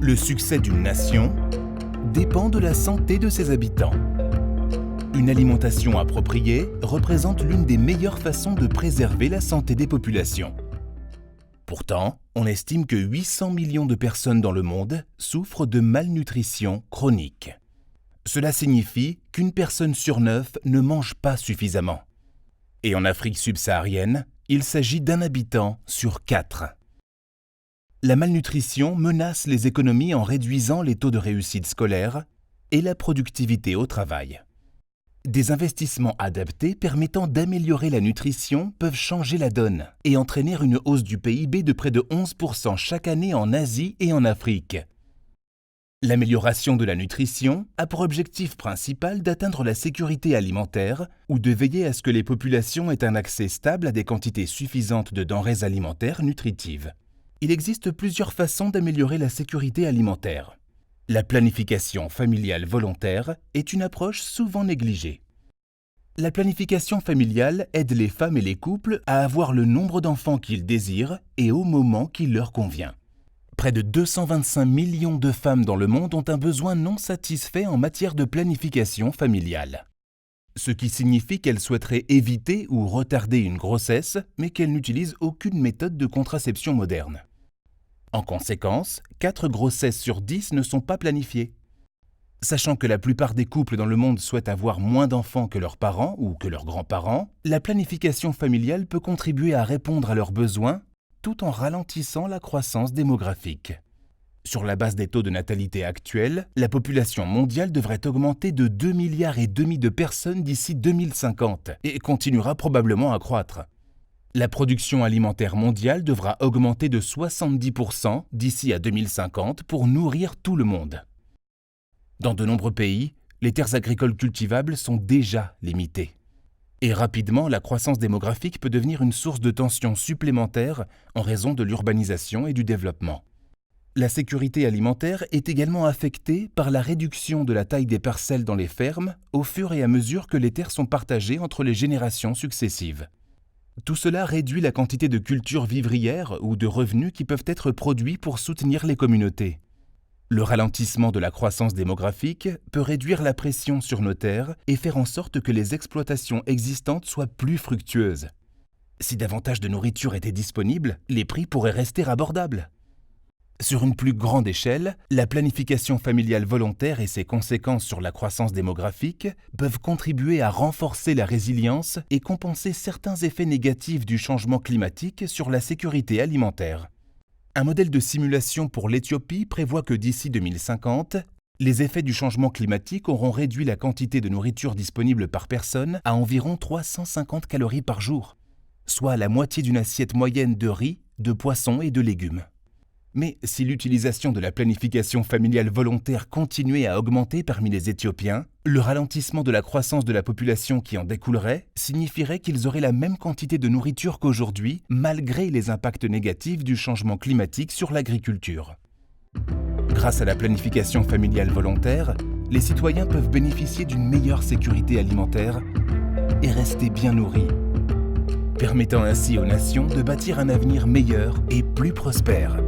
Le succès d'une nation dépend de la santé de ses habitants. Une alimentation appropriée représente l'une des meilleures façons de préserver la santé des populations. Pourtant, on estime que 800 millions de personnes dans le monde souffrent de malnutrition chronique. Cela signifie qu'une personne sur 9 ne mange pas suffisamment. Et en Afrique subsaharienne, il s'agit d'un habitant sur 4. La malnutrition menace les économies en réduisant les taux de réussite scolaire et la productivité au travail. Des investissements adaptés permettant d'améliorer la nutrition peuvent changer la donne et entraîner une hausse du PIB de près de 11% chaque année en Asie et en Afrique. L'amélioration de la nutrition a pour objectif principal d'atteindre la sécurité alimentaire ou de veiller à ce que les populations aient un accès stable à des quantités suffisantes de denrées alimentaires nutritives. Il existe plusieurs façons d'améliorer la sécurité alimentaire. La planification familiale volontaire est une approche souvent négligée. La planification familiale aide les femmes et les couples à avoir le nombre d'enfants qu'ils désirent et au moment qui leur convient. Près de 225 millions de femmes dans le monde ont un besoin non satisfait en matière de planification familiale. Ce qui signifie qu'elles souhaiteraient éviter ou retarder une grossesse, mais qu'elles n'utilisent aucune méthode de contraception moderne. En conséquence, 4 grossesses sur 10 ne sont pas planifiées. Sachant que la plupart des couples dans le monde souhaitent avoir moins d'enfants que leurs parents ou que leurs grands-parents, la planification familiale peut contribuer à répondre à leurs besoins tout en ralentissant la croissance démographique. Sur la base des taux de natalité actuels, la population mondiale devrait augmenter de 2,5 milliards de personnes d'ici 2050 et continuera probablement à croître. La production alimentaire mondiale devra augmenter de 70% d'ici à 2050 pour nourrir tout le monde. Dans de nombreux pays, les terres agricoles cultivables sont déjà limitées. Et rapidement, la croissance démographique peut devenir une source de tensions supplémentaires en raison de l'urbanisation et du développement. La sécurité alimentaire est également affectée par la réduction de la taille des parcelles dans les fermes au fur et à mesure que les terres sont partagées entre les générations successives. Tout cela réduit la quantité de cultures vivrières ou de revenus qui peuvent être produits pour soutenir les communautés. Le ralentissement de la croissance démographique peut réduire la pression sur nos terres et faire en sorte que les exploitations existantes soient plus fructueuses. Si davantage de nourriture était disponible, les prix pourraient rester abordables. Sur une plus grande échelle, la planification familiale volontaire et ses conséquences sur la croissance démographique peuvent contribuer à renforcer la résilience et compenser certains effets négatifs du changement climatique sur la sécurité alimentaire. Un modèle de simulation pour l'Éthiopie prévoit que d'ici 2050, les effets du changement climatique auront réduit la quantité de nourriture disponible par personne à environ 350 calories par jour, soit la moitié d'une assiette moyenne de riz, de poissons et de légumes. Mais si l'utilisation de la planification familiale volontaire continuait à augmenter parmi les Éthiopiens, le ralentissement de la croissance de la population qui en découlerait signifierait qu'ils auraient la même quantité de nourriture qu'aujourd'hui, malgré les impacts négatifs du changement climatique sur l'agriculture. Grâce à la planification familiale volontaire, les citoyens peuvent bénéficier d'une meilleure sécurité alimentaire et rester bien nourris, permettant ainsi aux nations de bâtir un avenir meilleur et plus prospère.